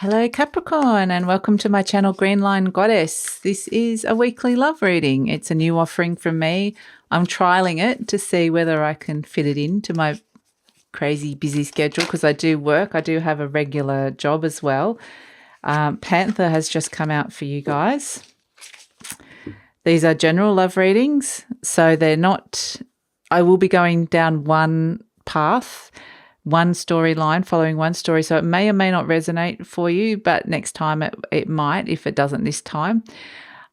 Hello Capricorn and welcome to my channel GreenLion Goddess. This is a weekly love reading. It's a new offering from me. I'm trialing it to see whether I can fit it into my crazy busy schedule because I do work. I do have a regular job as well. Panther has just come out for you guys. These are general love readings, so they're not, I will be going down one path, one storyline, following one story. So it may or may not resonate for you, but next time it might if it doesn't this time.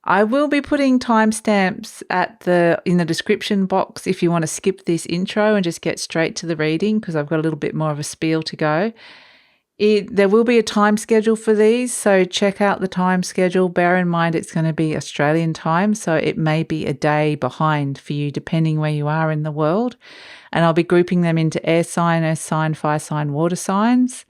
I will be putting timestamps in the description box if you want to skip this intro and just get straight to the reading because I've got a little bit more of a spiel to go. There will be a time schedule for these, so check out the time schedule. Bear in mind it's going to be Australian time, so it may be a day behind for you depending where you are in the world. And I'll be grouping them into air sign, earth sign, fire sign, water signs.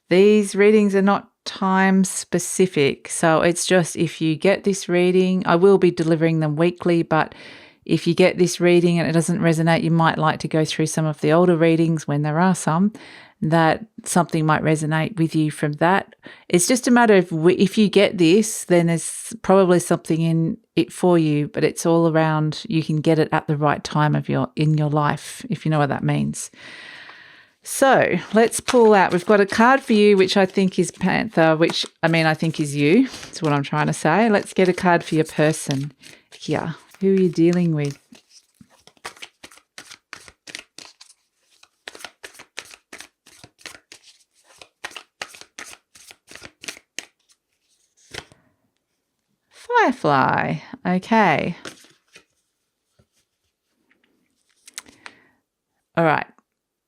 These readings are not time specific, so it's just if you get this reading, I will be delivering them weekly, but if you get this reading and it doesn't resonate, you might like to go through some of the older readings when there are some that something might resonate with you from that. It's just a matter of if you get this, then there's probably something in it for you, but it's all around you can get it at the right time in your life, if you know what that means. So let's pull out. We've got a card for you, which I think is Panther, which I think is you. That's what I'm trying to say. Let's get a card for your person here. Who are you dealing with? Firefly. Okay. All right.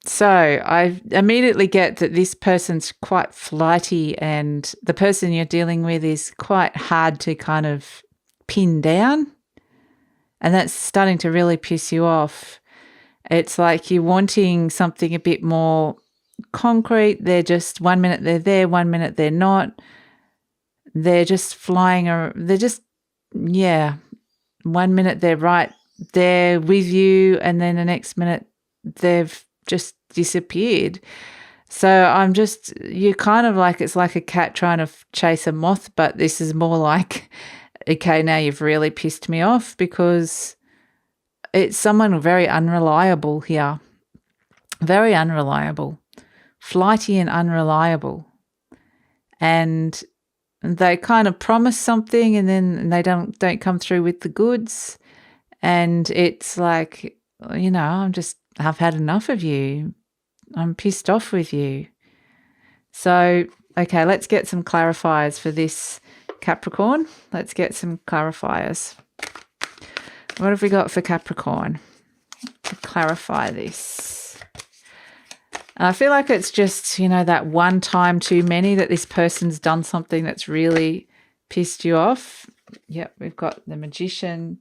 So I immediately get that this person's quite flighty and the person you're dealing with is quite hard to kind of pin down. And that's starting to really piss you off. It's like you're wanting something a bit more concrete. They're just 1 minute they're there, 1 minute they're not. They're just flying, they're just, 1 minute they're right there with you and then the next minute they've just disappeared. So you're kind of like, it's like a cat trying to chase a moth, but this is more like, okay, now you've really pissed me off because it's someone very unreliable here. Very unreliable. Flighty and unreliable. And they kind of promise something and then they don't come through with the goods. And it's like, I've had enough of you. I'm pissed off with you. So, okay, let's get some clarifiers for this Capricorn. Let's get some clarifiers. What have we got for Capricorn to clarify this? And I feel like it's just, that one time too many that this person's done something that's really pissed you off. Yep, we've got the Magician.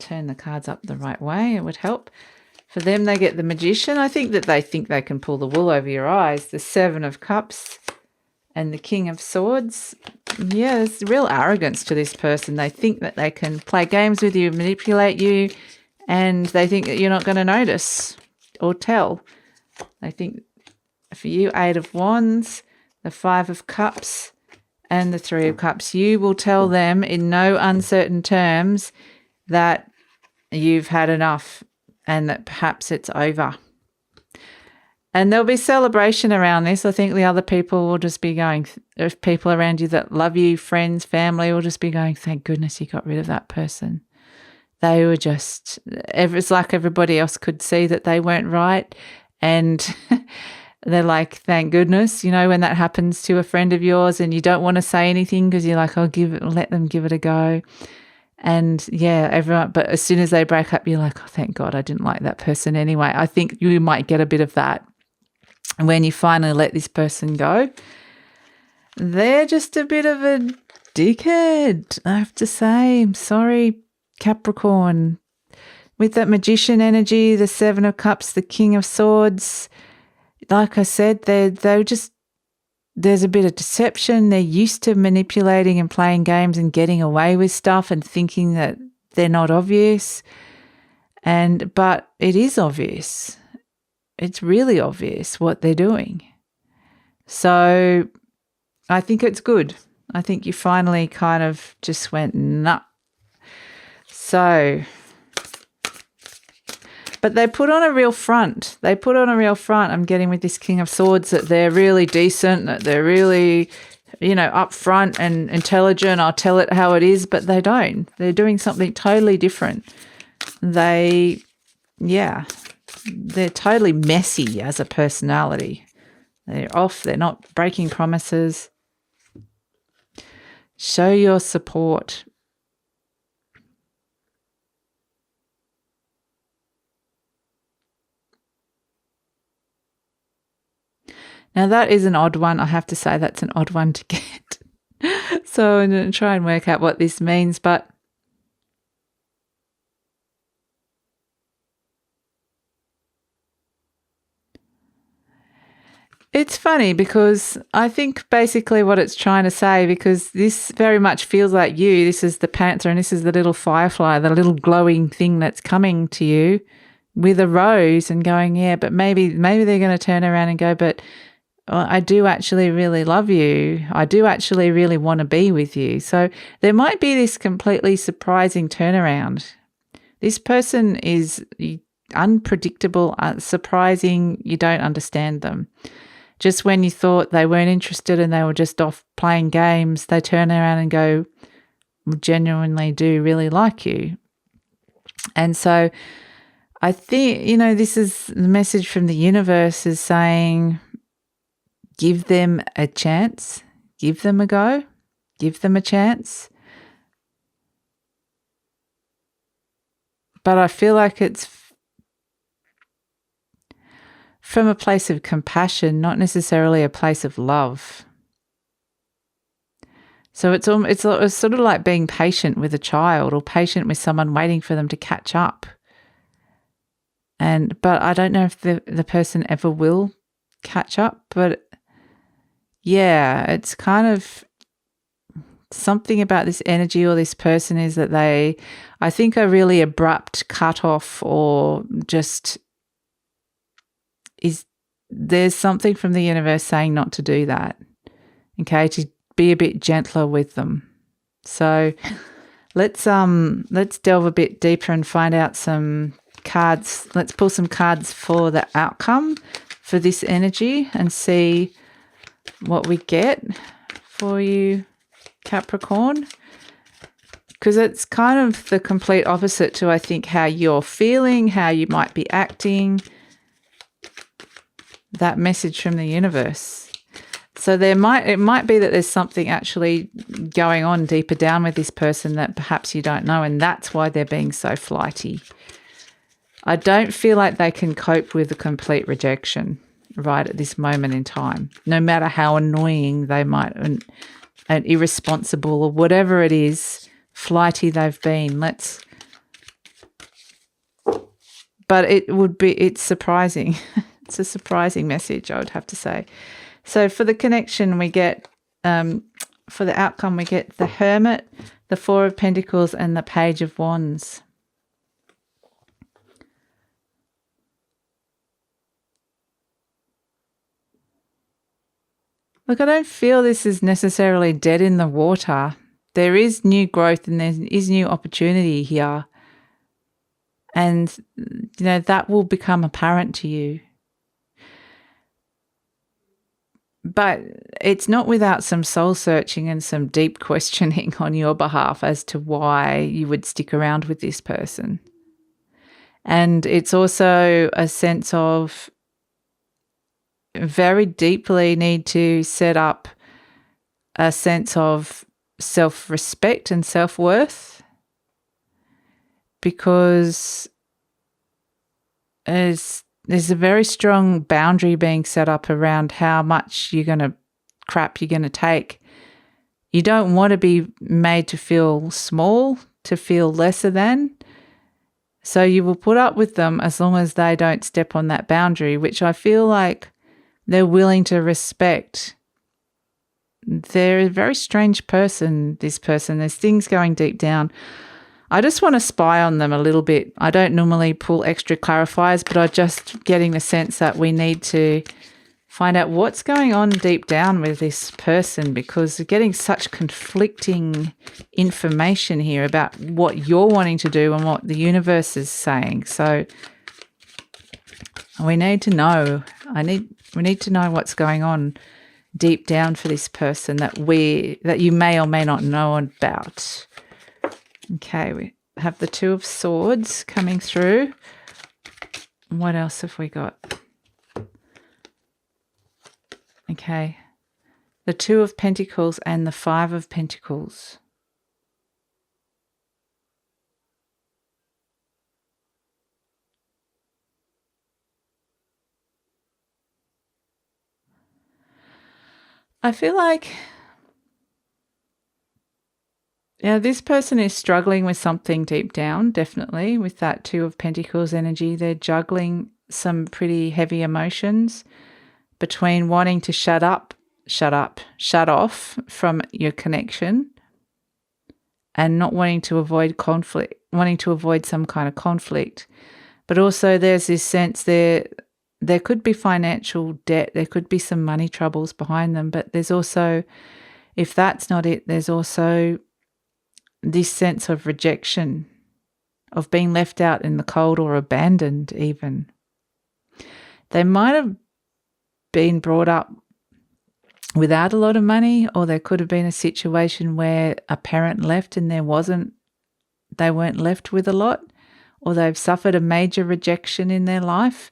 Turn the cards up the right way. It would help. For them, they get the Magician. I think that they think they can pull the wool over your eyes. The Seven of Cups and the King of Swords. Yeah, there's real arrogance to this person. They think that they can play games with you, manipulate you, and they think that you're not going to notice or tell. They think for you, Eight of Wands, the Five of Cups, and the Three of Cups. You will tell them in no uncertain terms that you've had enough and that perhaps it's over. And there'll be celebration around this. I think the other people will just be going, if people around you that love you, friends, family, will just be going, thank goodness you got rid of that person. They were just, it's like everybody else could see that they weren't right. And they're like, thank goodness, when that happens to a friend of yours and you don't want to say anything because you're like, let them give it a go. And everyone, but as soon as they break up, you're like, oh, thank God I didn't like that person anyway. I think you might get a bit of that. When you finally let this person go, they're just a bit of a dickhead, I have to say. I'm sorry, Capricorn. With that Magician energy, the Seven of Cups, the King of Swords, like I said, there's a bit of deception. They're used to manipulating and playing games and getting away with stuff and thinking that they're not obvious. But it is obvious. it's really obvious what they're doing. So I think it's good. I think you finally kind of just went, nah. So, but they put on a real front. I'm getting with this King of Swords that they're really decent, that they're really, upfront and intelligent. I'll tell it how it is, but they don't. They're doing something totally different. They're totally messy as a personality. They're off. They're not breaking promises. Show your support. Now, that is an odd one. I have to say that's an odd one to get. So I'm going to try and work out what this means, but it's funny because I think basically what it's trying to say, because this very much feels like you. This is the Panther and this is the little firefly, the little glowing thing that's coming to you with a rose and going, yeah, but maybe they're going to turn around and go, but I do actually really love you. I do actually really want to be with you. So there might be this completely surprising turnaround. This person is unpredictable, surprising. You don't understand them. Just when you thought they weren't interested and they were just off playing games, they turn around and go, genuinely do really like you. And so I think, this is the message from the universe is saying, give them a chance, give them a go, give them a chance. But I feel like it's from a place of compassion, not necessarily a place of love. So it's sort of like being patient with a child or patient with someone waiting for them to catch up. But I don't know if the person ever will catch up, but yeah, it's kind of something about this energy or this person is that I think, are really abrupt, cut off, or just there's something from the universe saying not to do that, okay, to be a bit gentler with them. So let's delve a bit deeper and find out some cards. Let's pull some cards for the outcome for this energy and see what we get for you, Capricorn, because it's kind of the complete opposite to, I think, how you're feeling, how you might be acting, that message from the universe. So it might be that there's something actually going on deeper down with this person that perhaps you don't know, and that's why they're being so flighty. I don't feel like they can cope with the complete rejection right at this moment in time, no matter how annoying they might and irresponsible or whatever it is, flighty they've been. But it's surprising. It's a surprising message, I would have to say. So for the connection, we get, for the outcome, we get the Hermit, the Four of Pentacles, and the Page of Wands. Look, I don't feel this is necessarily dead in the water. There is new growth and there is new opportunity here. And, that will become apparent to you. But it's not without some soul searching and some deep questioning on your behalf as to why you would stick around with this person. And it's also a sense of very deeply need to set up a sense of self-respect and self-worth, because there's a very strong boundary being set up around how much crap you're going to take. You don't want to be made to feel small, to feel lesser than. So you will put up with them as long as they don't step on that boundary, which I feel like they're willing to respect. They're a very strange person, this person. There's things going deep down. I just want to spy on them a little bit. I don't normally pull extra clarifiers, but I'm just getting the sense that we need to find out what's going on deep down with this person, because we're getting such conflicting information here about what you're wanting to do and what the universe is saying. So we need to know. We need to know what's going on deep down for this person that you may or may not know about. Okay, we have the Two of Swords coming through. What else have we got? Okay, the Two of Pentacles and the Five of Pentacles. I feel like, yeah, this person is struggling with something deep down, definitely, with that Two of Pentacles energy. They're juggling some pretty heavy emotions between wanting to shut off from your connection and not wanting to avoid conflict, wanting to avoid some kind of conflict. But also there's this sense there could be financial debt, there could be some money troubles behind them, but there's also, if that's not it, there's also this sense of rejection, of being left out in the cold or abandoned even. They might have been brought up without a lot of money, or there could have been a situation where a parent left and they weren't left with a lot, or they've suffered a major rejection in their life.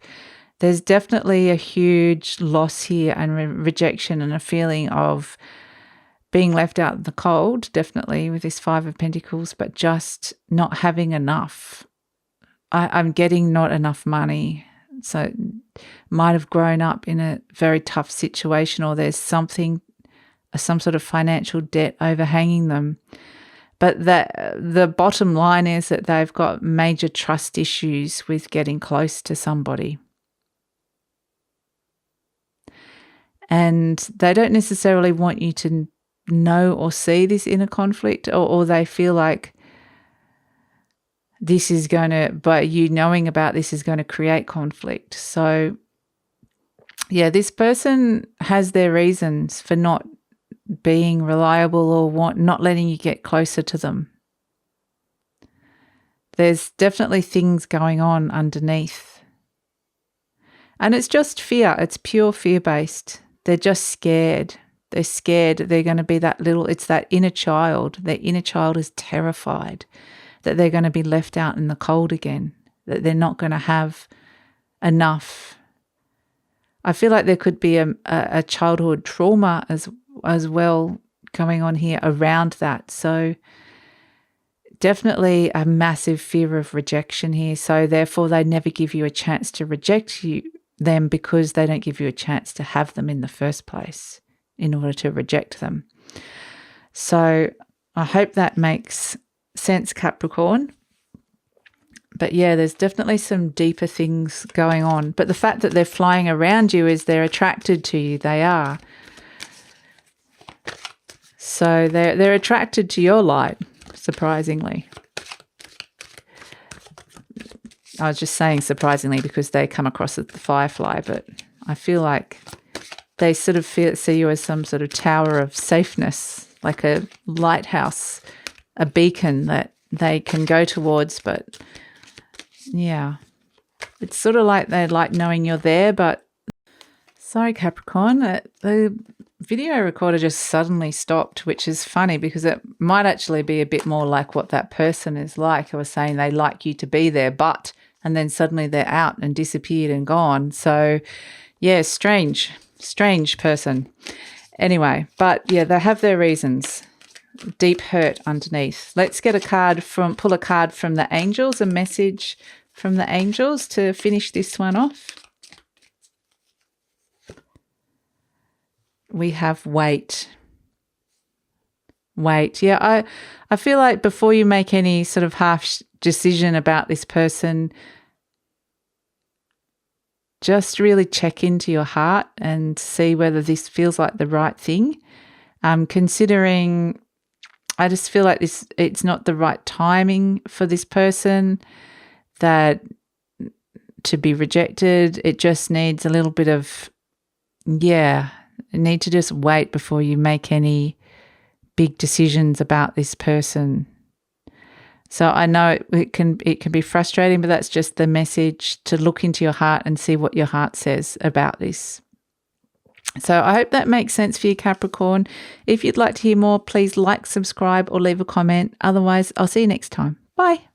There's definitely a huge loss here and rejection and a feeling of being left out in the cold, definitely with this Five of Pentacles, but just not having enough. I'm getting not enough money. So might have grown up in a very tough situation, or there's some sort of financial debt overhanging them. But the bottom line is that they've got major trust issues with getting close to somebody. And they don't necessarily want you to know or see this inner conflict, or they feel like this is going to, but you knowing about this is going to create conflict. So yeah, this person has their reasons for not being reliable or not letting you get closer to them. There's definitely things going on underneath. And it's just fear. It's pure fear-based. They're just scared. They're scared they're going to be it's that inner child. Their inner child is terrified that they're going to be left out in the cold again, that they're not going to have enough. I feel like there could be a childhood trauma as well going on here around that. So definitely a massive fear of rejection here. So therefore they never give you a chance to reject them, because they don't give you a chance to have them in the first place in order to reject them. So I hope that makes sense, Capricorn. But yeah, there's definitely some deeper things going on. But the fact that they're flying around you is they're attracted to you. They are. So they're attracted to your light, surprisingly. I was just saying surprisingly because they come across as the firefly, but I feel like they sort of see you as some sort of tower of safeness, like a lighthouse, a beacon that they can go towards. But yeah, it's sort of like they like knowing you're there. But sorry, Capricorn, the video recorder just suddenly stopped, which is funny because it might actually be a bit more like what that person is like. I was saying they like you to be there, and then suddenly they're out and disappeared and gone. So yeah, strange person. Anyway, but yeah, they have their reasons. Deep hurt underneath. Let's get pull a card from the angels, a message from the angels to finish this one off. We have wait. Yeah, I feel like before you make any sort of half decision about this person, just really check into your heart and see whether this feels like the right thing. Considering I just feel like it's not the right timing for this person, that to be rejected. It just needs a little bit of, you need to just wait before you make any big decisions about this person. So I know it can be frustrating, but that's just the message, to look into your heart and see what your heart says about this. So I hope that makes sense for you, Capricorn. If you'd like to hear more, please like, subscribe, or leave a comment. Otherwise, I'll see you next time. Bye.